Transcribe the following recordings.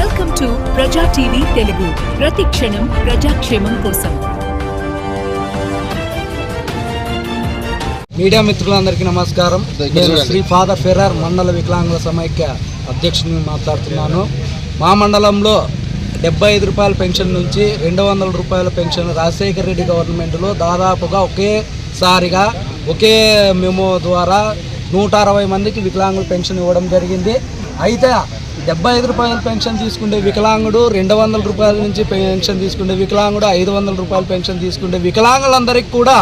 Welcome to ప్రజా TV Telugu. ప్రతి క్షణం ప్రజాక్షేమం కోసం. మీడియా మిత్రులందరికీ నమస్కారం. నేను శ్రీ ఫాదర్ ఫెర్రర్ మండల వికలాంగుల సమైక్య అధ్యక్షుడిని మాట్లాడుతున్నాను. మా మండలంలో 75 రూపాయల పెన్షన్ నుంచి 200 రూపాయల పెన్షన్ రాజశేఖర రెడ్డి గవర్నమెంట్లో దాదాపుగా ఒకేసారిగా ఒకే మెమో ద్వారా 160 మందికి వికలాంగుల పెన్షన్ ఇవ్వడం జరిగింది. అయితే 75 రూపాయల పెన్షన్ తీసుకుంటే వికలాంగుడు, 200 రూపాయల నుంచి పెన్షన్ తీసుకుంటే వికలాంగుడు, 500 రూపాయల పెన్షన్ తీసుకుంటే వికలాంగులందరికీ కూడా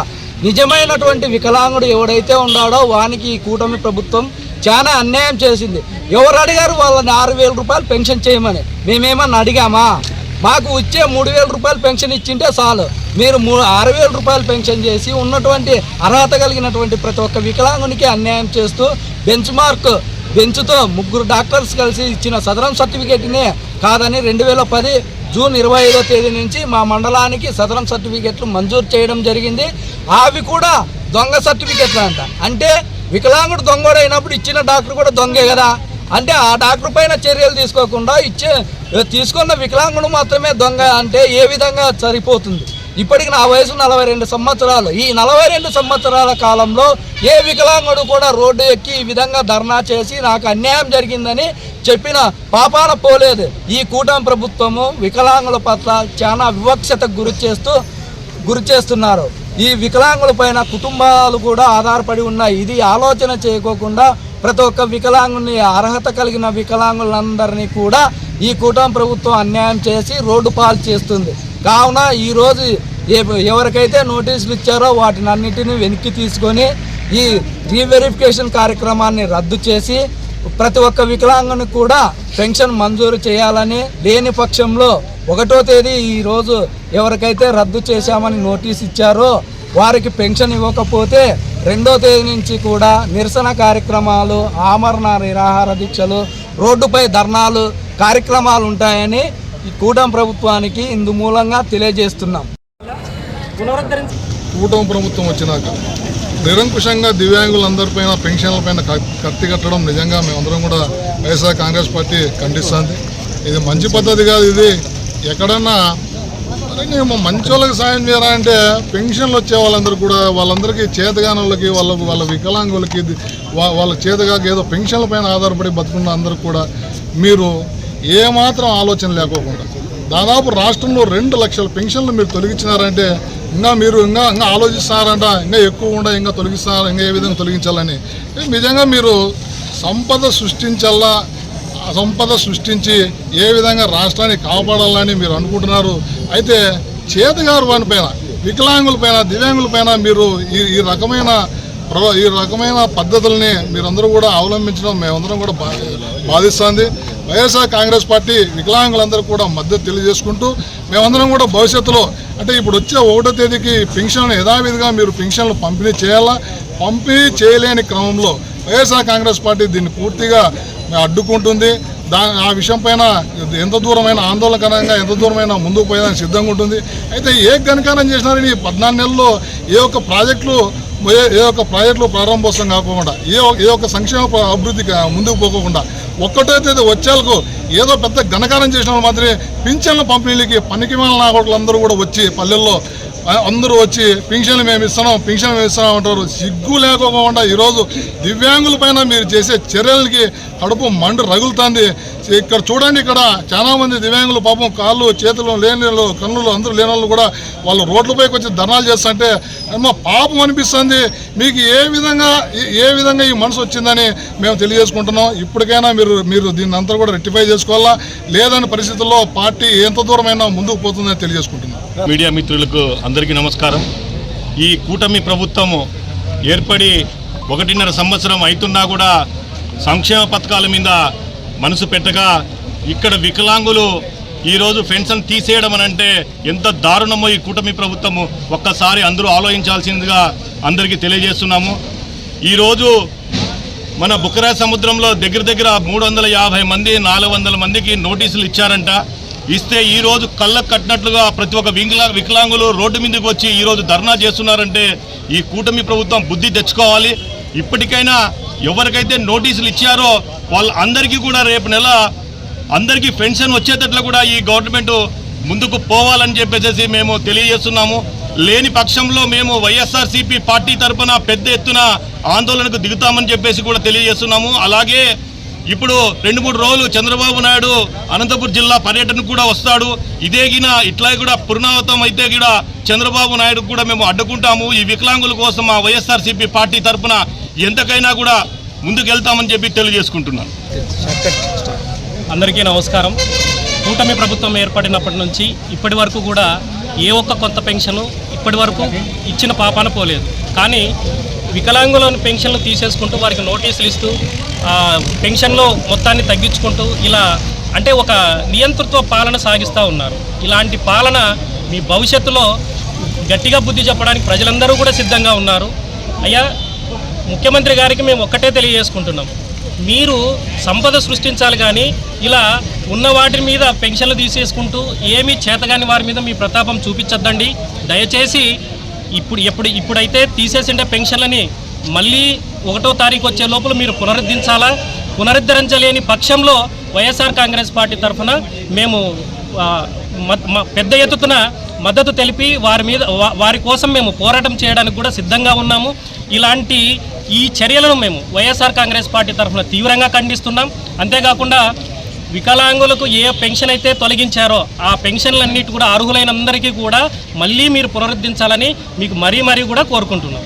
నిజమైనటువంటి వికలాంగుడు ఎవడైతే ఉన్నాడో వానికి ఈ కూటమి ప్రభుత్వం చాలా అన్యాయం చేసింది. ఎవరు అడిగారు వాళ్ళని 6,000 రూపాయలు పెన్షన్ చేయమని? మేమేమన్నా అడిగామా? మాకు వచ్చే 3,000 రూపాయలు పెన్షన్ ఇచ్చింటే చాలు. మీరు 6,000 రూపాయలు పెన్షన్ చేసి ఉన్నటువంటి అర్హత కలిగినటువంటి ప్రతి ఒక్క వికలాంగునికి అన్యాయం చేస్తూ బెంచ్తో 3 డాక్టర్స్ కలిసి ఇచ్చిన సదరం సర్టిఫికేట్నే కాదని 2010 జూన్ 25వ తేదీ నుంచి మా మండలానికి సదరం సర్టిఫికేట్లు మంజూరు చేయడం జరిగింది. అవి కూడా దొంగ సర్టిఫికేట్లు అంట. అంటే వికలాంగుడు దొంగడైనప్పుడు ఇచ్చిన డాక్టర్ కూడా దొంగే కదా. అంటే ఆ డాక్టర్ పైన చర్యలు తీసుకోకుండా తీసుకున్న వికలాంగుడు మాత్రమే దొంగ అంటే ఏ విధంగా సరిపోతుంది? ఇప్పటికి నా వయసు 42 సంవత్సరాలు. ఈ 42 సంవత్సరాల కాలంలో ఏ వికలాంగుడు కూడా రోడ్డు ఎక్కి ఈ విధంగా ధర్నా చేసి నాకు అన్యాయం జరిగిందని చెప్పిన పాపాన పోలేదు. ఈ కూటమి ప్రభుత్వము వికలాంగుల పట్ల చాలా వివక్షతకు గురి చేస్తున్నారు. ఈ వికలాంగుల పైన కుటుంబాలు కూడా ఆధారపడి ఉన్నాయి. ఇది ఆలోచన చేయకోకుండా ప్రతి ఒక్క వికలాంగుని, అర్హత కలిగిన వికలాంగులందరినీ కూడా ఈ కూటమి ప్రభుత్వం అన్యాయం చేసి రోడ్డు పాలు చేస్తుంది. కావున ఈరోజు ఎవరికైతే నోటీసులు ఇచ్చారో వాటిని అన్నిటిని వెనక్కి తీసుకొని ఈ రీవెరిఫికేషన్ కార్యక్రమాన్ని రద్దు చేసి ప్రతి ఒక్క వికలాంగుని కూడా పెన్షన్ మంజూరు చేయాలని, లేని పక్షంలో 1వ తేదీ ఈరోజు ఎవరికైతే రద్దు చేశామని నోటీస్ ఇచ్చారో వారికి పెన్షన్ ఇవ్వకపోతే 2వ తేదీ నుంచి కూడా నిరసన కార్యక్రమాలు, ఆమరణ నిరాహార దీక్షలు, రోడ్డుపై ధర్నాలు కార్యక్రమాలు ఉంటాయని ఈ కూటమి ప్రభుత్వానికి ఇందు మూలంగా తెలియజేస్తున్నాం. కూటమి ప్రభుత్వం వచ్చినాక నిరంకుశంగా దివ్యాంగులందరిపైన పెన్షన్లపైన కత్తి కట్టడం నిజంగా మేమందరం కూడా వైఎస్ఆర్ కాంగ్రెస్ పార్టీ ఖండిస్తుంది. ఇది మంచి పద్ధతి కాదు. ఇది ఎక్కడన్నా మంచి వాళ్ళకి సాయం చేయాలంటే పెన్షన్లు వచ్చే వాళ్ళందరూ కూడా వాళ్ళందరికీ చేతగాని వాళ్ళకి వాళ్ళ వికలాంగులకి వాళ్ళ చేతగాక ఏదో పెన్షన్ల పైన ఆధారపడి బతుకున్న అందరూ కూడా మీరు ఏమాత్రం ఆలోచన లేకోకుండా దాదాపు రాష్ట్రంలో 2 లక్షల పెన్షన్లు మీరు తొలగించినారంటే ఇంకా ఆలోచిస్తున్నారంట, ఇంకా ఎక్కువ ఉండ ఇంకా తొలగిస్తున్నారు, ఇంకా ఏ విధంగా తొలగించాలని. నిజంగా మీరు సంపద సృష్టించి ఏ విధంగా రాష్ట్రాన్ని కాపాడాలని మీరు అనుకుంటున్నారు. అయితే చేతగారు వానిపైన, వికలాంగులపైన, దివ్యాంగులపైన మీరు ఈ రకమైన పద్ధతుల్ని మీరందరూ కూడా అవలంబించడం మేమందరం కూడా బాధిస్తుంది. వైఎస్ఆర్ కాంగ్రెస్ పార్టీ వికలాంగులందరూ కూడా మద్దతు తెలియజేసుకుంటూ మేమందరం కూడా భవిష్యత్తులో అంటే ఇప్పుడు వచ్చే 1వ తేదీకి పెన్షన్లు యథావిధిగా మీరు పెన్షన్లు పంపిణీ చేయాలా. పంపిణీ చేయలేని క్రమంలో వైఎస్ఆర్ కాంగ్రెస్ పార్టీ దీన్ని పూర్తిగా అడ్డుకుంటుంది. ఆ విషయం పైన ఎంత దూరమైన ఆందోళనకరంగా ఎంత దూరమైన ముందుకు పోయేదానికి సిద్ధంగా ఉంటుంది. అయితే ఏ ఘనకారం చేసినారని 14 నెలల్లో ఏ ఒక్క ప్రాజెక్టులు ప్రారంభోత్సవం కాకుండా ఏ ఒక్క సంక్షేమ అభివృద్ధి ముందుకు పోకుండా 1వ తేదీ వచ్చేలకు ఏదో పెద్ద ఘనకారం చేసిన మాత్రమే పింఛన్ల పంపిణీలకి పనికిమాల నాయకులందరూ కూడా వచ్చి పల్లెల్లో అందరూ వచ్చి పింఛన్లు మేము ఇస్తున్నాం అంటారు. సిగ్గు లేకోకుండా ఈరోజు దివ్యాంగుల పైన మీరు చేసే చర్యలకి కడుపు మండు రగులుతుంది. ఇక్కడ చూడండి, ఇక్కడ చాలామంది దివ్యాంగులు పాపం కాళ్ళు చేతులు లేని వాళ్ళు, కన్నులు అందరూ లేని వాళ్ళు కూడా వాళ్ళు రోడ్లపైకి వచ్చి ధర్నాలు చేస్తుంటే పాపం అనిపిస్తుంది. మీకు ఏ విధంగా ఈ మనసు వచ్చిందని మేము తెలియజేసుకుంటున్నాం. ఇప్పటికైనా మీరు దీన్ని అంతా కూడా రెక్టిఫై చేసుకోవాలా, లేదని పరిస్థితుల్లో పార్టీ ఎంత దూరమైనా ముందుకు పోతుందని తెలియజేసుకుంటున్నాం. మీడియా మిత్రులకు అందరికీ నమస్కారం. ఈ కూటమి ప్రభుత్వము ఏర్పడి 1.5 సంవత్సరం అవుతున్నా కూడా సంక్షేమ పథకాల మీద మనసు పెట్టగా ఇక్కడ వికలాంగులు ఈరోజు పెన్షన్ తీసేయడం అనంటే ఎంత దారుణమో ఈ కూటమి ప్రభుత్వము ఒక్కసారి అందరూ ఆలోచించాల్సిందిగా అందరికీ తెలియజేస్తున్నాము. ఈరోజు మన బుక్కరా సముద్రంలో దగ్గర 350 మంది 400 మందికి నోటీసులు ఇచ్చారంట. ఇస్తే ఈరోజు కళ్ళకు కట్టినట్లుగా ప్రతి ఒక్క వికలాంగులు రోడ్డు మీదకి వచ్చి ఈరోజు ధర్నా చేస్తున్నారంటే ఈ కూటమి ప్రభుత్వం బుద్ధి తెచ్చుకోవాలి. ఇప్పటికైనా ఎవరికైతే నోటీసులు ఇచ్చారో వాళ్ళందరికీ కూడా రేపు నెల అందరికీ పెన్షన్ వచ్చేటట్లు కూడా ఈ గవర్నమెంట్ ముందుకు పోవాలని చెప్పేసి మేము తెలియజేస్తున్నాము. లేని పక్షంలో మేము వైఎస్ఆర్సీపీ పార్టీ తరఫున పెద్ద ఎత్తున ఆందోళనకు దిగుతామని చెప్పేసి కూడా తెలియజేస్తున్నాము. అలాగే ఇప్పుడు 2-3 రోజులు చంద్రబాబు నాయుడు అనంతపురం జిల్లా పర్యటనకు కూడా వస్తాడు. ఇట్లా కూడా పునరావృతం అయితే కూడా చంద్రబాబు నాయుడు కూడా మేము అడ్డుకుంటాము. ఈ వికలాంగుల కోసం మా వైఎస్ఆర్సీపీ పార్టీ తరఫున ఎంతకైనా కూడా ముందుకెళ్తామని చెప్పి తెలియజేసుకుంటున్నాను. అందరికీ నమస్కారం. కూటమి ప్రభుత్వం ఏర్పడినప్పటి నుంచి ఇప్పటి వరకు కూడా ఏ ఒక్క కొత్త పెన్షను ఇప్పటి వరకు ఇచ్చిన పాపాన పోలేదు. కానీ వికలాంగులను పెన్షన్లు తీసేసుకుంటూ వారికి నోటీసులు ఇస్తూ పెన్షన్లో మొత్తాన్ని తగ్గించుకుంటూ ఇలా అంటే ఒక నియంతృత్వ పాలన సాగిస్తూ ఉన్నారు. ఇలాంటి పాలన మీ భవిష్యత్తులో గట్టిగా బుద్ధి చెప్పడానికి ప్రజలందరూ కూడా సిద్ధంగా ఉన్నారు. అయ్యా ముఖ్యమంత్రి గారికి మేము ఒక్కటే తెలియజేసుకుంటున్నాం, మీరు సంపద సృష్టించాలి కానీ ఇలా ఉన్న వాటి మీద పెన్షన్లు తీసేసుకుంటూ ఏమీ చేతగాని వారి మీద మీ ప్రతాపం చూపించద్దండి. దయచేసి ఇప్పుడైతే తీసేసిండే పెన్షన్లని మళ్ళీ 1వ తారీఖు వచ్చే లోపల మీరు పునరుద్ధరించలేని పక్షంలో వైఎస్ఆర్ కాంగ్రెస్ పార్టీ తరఫున మేము పెద్ద ఎత్తున మద్దతు తెలిపి వారి కోసం మేము పోరాటం చేయడానికి కూడా సిద్ధంగా ఉన్నాము. ఇలాంటి ఈ చర్యలను మేము వైఎస్ఆర్ కాంగ్రెస్ పార్టీ తరఫున తీవ్రంగా ఖండిస్తున్నాం. అంతేకాకుండా వికలాంగులకు ఏ పెన్షన్ అయితే తొలగించారో ఆ పెన్షన్లన్నిటి కూడా అర్హులైన అందరికీ కూడా మళ్ళీ మీరు పునరుద్ధరించాలని మీకు మరీ కూడా కోరుకుంటున్నాం.